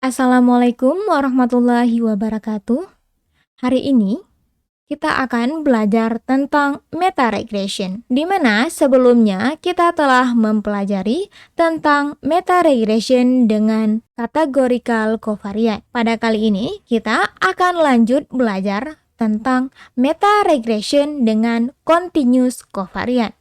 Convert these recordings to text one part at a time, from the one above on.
Assalamualaikum warahmatullahi wabarakatuh. Hari ini kita akan belajar tentang meta regression, di mana sebelumnya kita telah mempelajari tentang meta regression dengan categorical covariate. Pada kali ini kita akan lanjut belajar tentang meta regression dengan continuous covariate.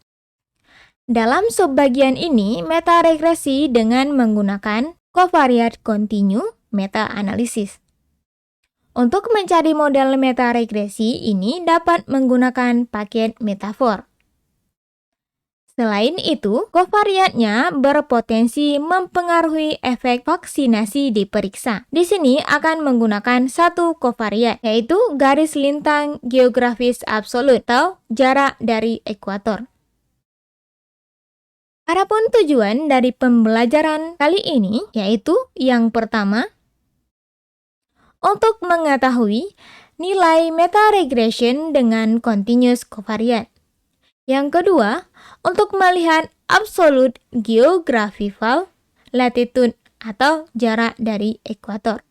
Dalam subbagian ini, meta regresi dengan menggunakan covariate continue meta-analisis. Untuk mencari model meta regresi ini dapat menggunakan paket metafor. Selain itu, covariatnya berpotensi mempengaruhi efek vaksinasi diperiksa. Di sini akan menggunakan satu covariat, yaitu garis lintang geografis absolut atau jarak dari ekuator. Adapun tujuan dari pembelajaran kali ini yaitu yang pertama, untuk mengetahui nilai meta regression dengan continuous covariate. Yang kedua, untuk melihat absolute geographical latitude atau jarak dari ekuator.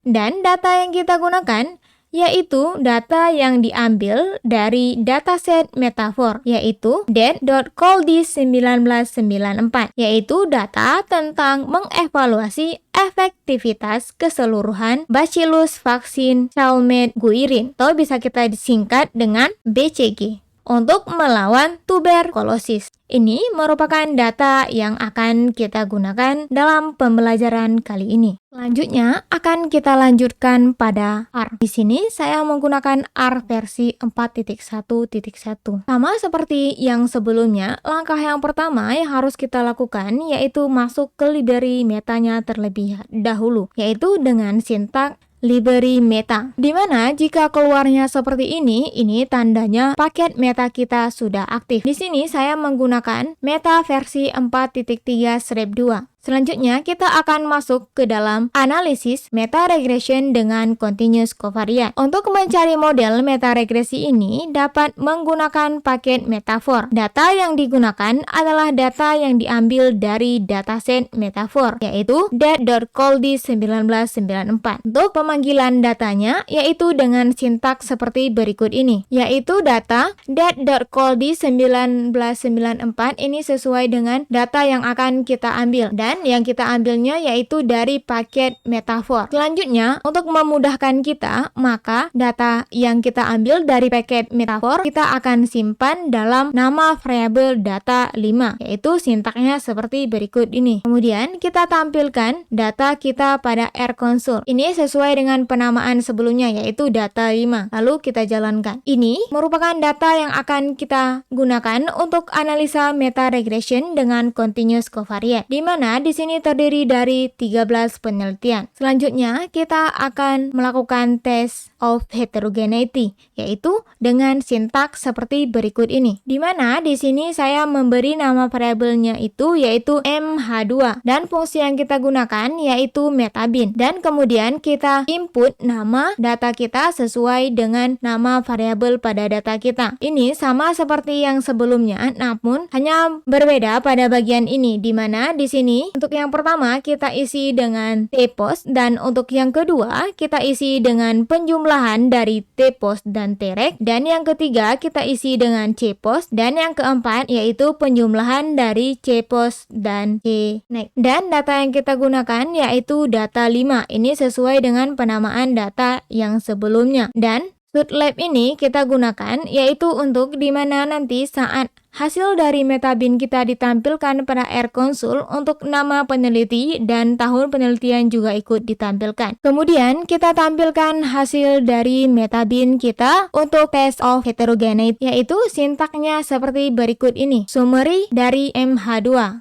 Dan data yang kita gunakan yaitu data yang diambil dari dataset metafor, yaitu det.coldis1994, yaitu data tentang mengevaluasi efektivitas keseluruhan Bacillus vaksin Chalmette-Guerin, atau bisa kita disingkat dengan BCG, untuk melawan tuberkulosis. Ini merupakan data yang akan kita gunakan dalam pembelajaran kali ini. Selanjutnya akan kita lanjutkan pada R. Di sini saya menggunakan R versi 4.1.1. Sama seperti yang sebelumnya, langkah yang pertama yang harus kita lakukan yaitu masuk ke library metanya terlebih dahulu, yaitu dengan sintak library meta, di mana jika keluarnya seperti ini tandanya paket meta kita sudah aktif. Di sini saya menggunakan meta versi 4.3/2. Selanjutnya kita akan masuk ke dalam analisis meta regression dengan continuous covariate. Untuk mencari model meta regresi ini dapat menggunakan paket metafor. Data yang digunakan adalah data yang diambil dari dataset metafor, yaitu det.coldis1994. Untuk pemanggilan datanya yaitu dengan sintak seperti berikut ini, yaitu data det.coldis1994 ini sesuai dengan data yang akan kita ambil, dan yang kita ambilnya yaitu dari paket metafor. Selanjutnya, untuk memudahkan kita, maka data yang kita ambil dari paket metafor kita akan simpan dalam nama variabel data 5, yaitu sintaknya seperti berikut ini. Kemudian kita tampilkan data kita pada R-console. Ini sesuai dengan penamaan sebelumnya yaitu data 5. Lalu kita jalankan. Ini merupakan data yang akan kita gunakan untuk analisa meta regression dengan continuous covariate, di mana di sini terdiri dari 13 penelitian. Selanjutnya, kita akan melakukan test of heterogeneity, yaitu dengan sintak seperti berikut ini. Di mana di sini saya memberi nama variabelnya itu yaitu MH2 dan fungsi yang kita gunakan yaitu metabin. Dan kemudian kita input nama data kita sesuai dengan nama variabel pada data kita. Ini sama seperti yang sebelumnya, namun hanya berbeda pada bagian ini, di mana di sini untuk yang pertama kita isi dengan tpost, dan untuk yang kedua kita isi dengan penjumlahan dari tpost dan trec, dan yang ketiga kita isi dengan cpost, dan yang keempat yaitu penjumlahan dari cpost dan cnext. Dan data yang kita gunakan yaitu data 5. Ini sesuai dengan penamaan data yang sebelumnya. Dan Sutlab ini kita gunakan yaitu untuk dimana nanti saat hasil dari metabin kita ditampilkan pada R-console untuk nama peneliti dan tahun penelitian juga ikut ditampilkan. Kemudian kita tampilkan hasil dari metabin kita untuk test of heterogeneity, yaitu sintaknya seperti berikut ini. Summary dari MH2.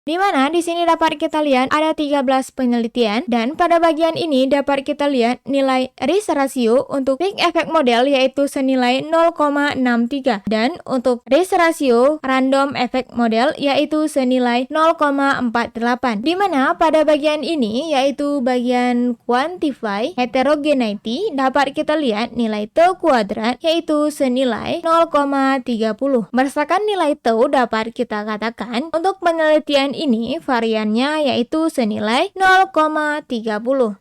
Di mana di sini dapat kita lihat ada 13 penelitian, dan pada bagian ini dapat kita lihat nilai risk ratio untuk peak effect model yaitu senilai 0,63, dan untuk risk ratio random effect model yaitu senilai 0,48. Di mana pada bagian ini yaitu bagian quantify heterogeneity dapat kita lihat nilai tau kuadrat yaitu senilai 0,30. Berdasarkan nilai tau dapat kita katakan untuk penelitian ini variannya yaitu senilai 0,30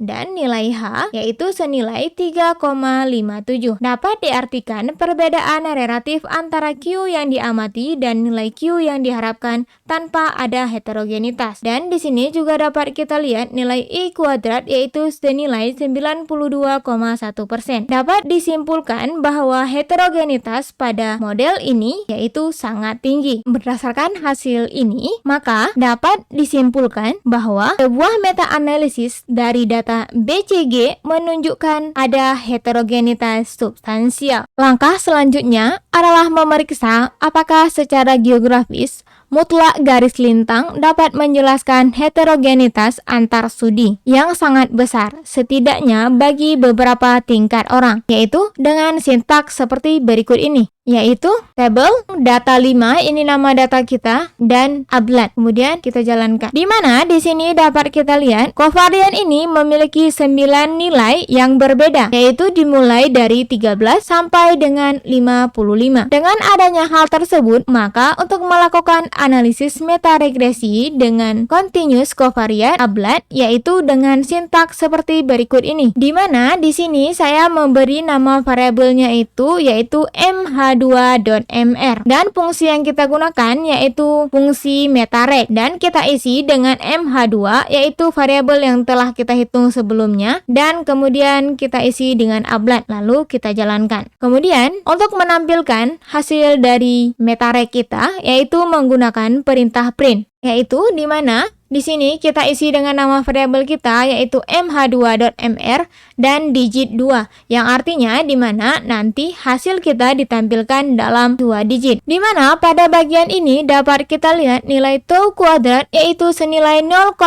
dan nilai H yaitu senilai 3,57. Dapat diartikan perbedaan relatif antara Q yang diamati dan nilai Q yang diharapkan tanpa ada heterogenitas. Dan di sini juga dapat kita lihat nilai I kuadrat yaitu senilai 92,1%. Dapat disimpulkan bahwa heterogenitas pada model ini yaitu sangat tinggi. Berdasarkan hasil ini, maka dapat disimpulkan bahwa sebuah meta-analisis dari data BCG menunjukkan ada heterogenitas substansial. Langkah selanjutnya adalah memeriksa apakah secara geografis mutlak garis lintang dapat menjelaskan heterogenitas antar studi yang sangat besar, setidaknya bagi beberapa tingkat orang, yaitu dengan sintaks seperti berikut ini, yaitu tabel data 5, ini nama data kita, dan ablat. Kemudian kita jalankan. Di mana di sini dapat kita lihat kovarian ini memiliki 9 nilai yang berbeda, yaitu dimulai dari 13 sampai dengan 55. Dengan adanya hal tersebut, maka untuk melakukan analisis meta-regresi dengan continuous covariant ablat, yaitu dengan sintaks seperti berikut ini. Di mana di sini saya memberi nama variabelnya itu yaitu mh2.mr dan fungsi yang kita gunakan yaitu fungsi metareg dan kita isi dengan mh2 yaitu variabel yang telah kita hitung sebelumnya dan kemudian kita isi dengan ablat lalu kita jalankan. Kemudian untuk menampilkan hasil dari metareg kita yaitu menggunakan perintah print, yaitu di mana di sini kita isi dengan nama variabel kita yaitu mh2.mr dan digit 2 yang artinya di mana nanti hasil kita ditampilkan dalam 2 digit. Di mana pada bagian ini dapat kita lihat nilai tau kuadrat yaitu senilai 0,06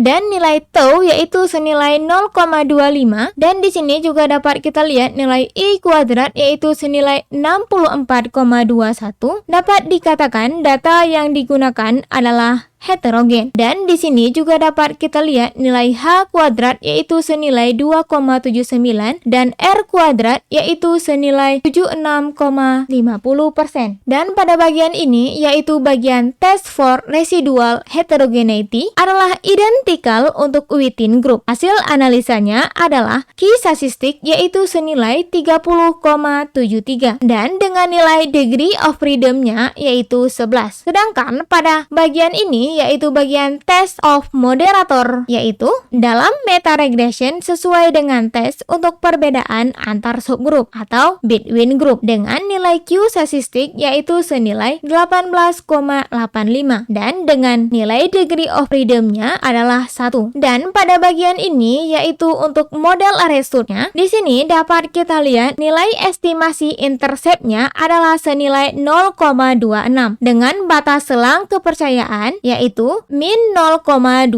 dan nilai tau yaitu senilai 0,25 dan di sini juga dapat kita lihat nilai I kuadrat yaitu senilai 64,21. Dapat dikatakan data yang digunakan adalah heterogen. Dan di sini juga dapat kita lihat nilai H kuadrat yaitu senilai 2,79 dan R kuadrat yaitu senilai 76,50%. Dan pada bagian ini yaitu bagian test for residual heterogeneity adalah identical untuk within group. Hasil analisanya adalah key statistik yaitu senilai 30,73 dan dengan nilai degree of freedom-nya yaitu 11. Sedangkan pada bagian ini yaitu bagian test of moderator yaitu dalam meta regression sesuai dengan tes untuk perbedaan antar subgrup atau between group dengan nilai Q statistik yaitu senilai 18,85 dan dengan nilai degree of freedom-nya adalah 1. Dan pada bagian ini yaitu untuk model arrestnya di sini dapat kita lihat nilai estimasi intercept-nya adalah senilai 0,26 dengan batas selang kepercayaan yaitu min 0,20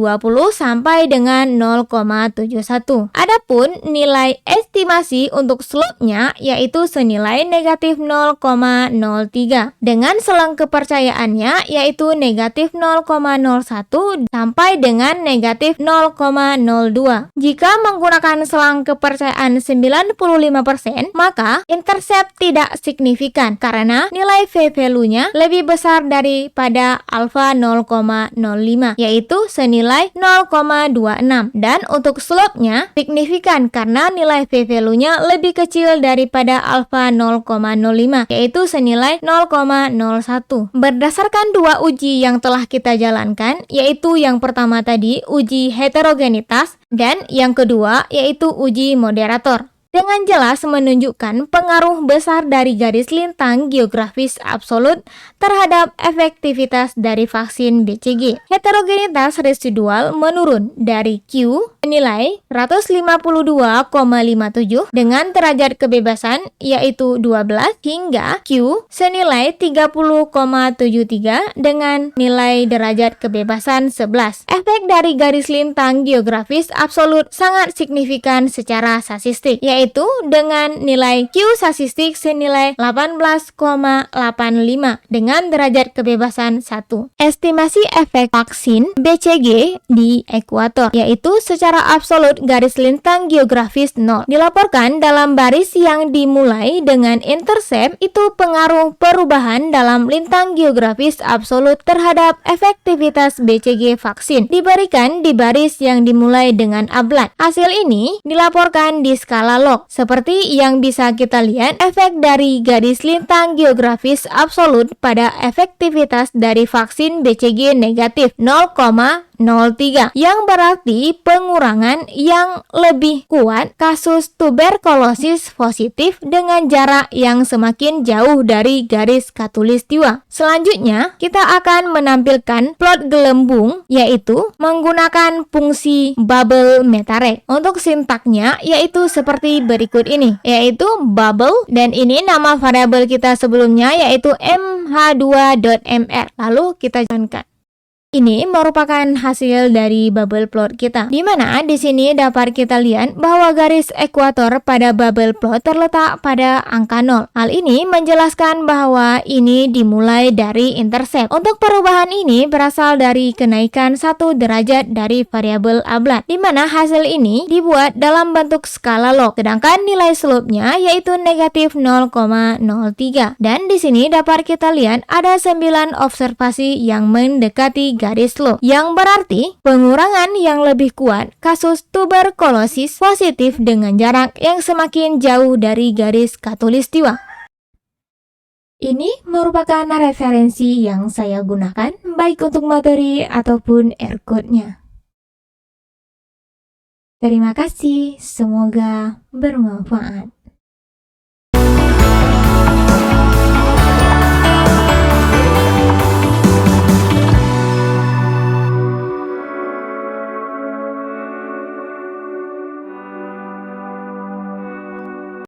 sampai dengan 0,71. Adapun nilai estimasi untuk slope-nya yaitu senilai negatif 0,03 dengan selang kepercayaannya yaitu negatif 0,01 sampai dengan negatif 0,02. Jika menggunakan selang kepercayaan 95%, maka intercept tidak signifikan karena nilai v-value-nya lebih besar daripada alfa 0,05 yaitu senilai 0,26 dan untuk slope-nya signifikan karena nilai v-value-nya lebih kecil daripada alfa 0,05 yaitu senilai 0,01. Berdasarkan dua uji yang telah kita jalankan yaitu yang pertama tadi uji heterogenitas dan yang kedua yaitu uji moderator dengan jelas menunjukkan pengaruh besar dari garis lintang geografis absolut terhadap efektivitas dari vaksin BCG. Heterogenitas residual menurun dari Q nilai 152,57 dengan derajat kebebasan yaitu 12 hingga Q senilai 30,73 dengan nilai derajat kebebasan 11. Efek dari garis lintang geografis absolut sangat signifikan secara statistik yaitu dengan nilai Q statistik senilai 18,85 dengan derajat kebebasan 1. Estimasi efek vaksin BCG di ekuator yaitu secara secara absolut garis lintang geografis 0. Dilaporkan dalam baris yang dimulai dengan intercept itu pengaruh perubahan dalam lintang geografis absolut terhadap efektivitas BCG vaksin diberikan di baris yang dimulai dengan ablat. Hasil ini dilaporkan di skala log. Seperti yang bisa kita lihat, efek dari garis lintang geografis absolut pada efektivitas dari vaksin BCG negatif 0,03 yang berarti pengurangan yang lebih kuat kasus tuberkulosis positif dengan jarak yang semakin jauh dari garis khatulistiwa. Selanjutnya, kita akan menampilkan plot gelembung yaitu menggunakan fungsi bubble metarek. Untuk sintaknya yaitu seperti berikut ini, yaitu bubble dan ini nama variabel kita sebelumnya yaitu mh2.mr. Lalu kita jalankan. Ini merupakan hasil dari bubble plot kita, di mana di sini dapat kita lihat bahwa garis ekuator pada bubble plot terletak pada angka 0. Hal ini menjelaskan bahwa ini dimulai dari intercept. Untuk perubahan ini berasal dari kenaikan 1 derajat dari variabel ablat, di mana hasil ini dibuat dalam bentuk skala log, sedangkan nilai slope-nya yaitu negatif 0,03. Dan di sini dapat kita lihat ada 9 observasi yang mendekati garis log, yang berarti pengurangan yang lebih kuat kasus tuberkulosis positif dengan jarak yang semakin jauh dari garis khatulistiwa. Ini merupakan referensi yang saya gunakan baik untuk materi ataupun ERCOT-nya. Terima kasih, semoga bermanfaat.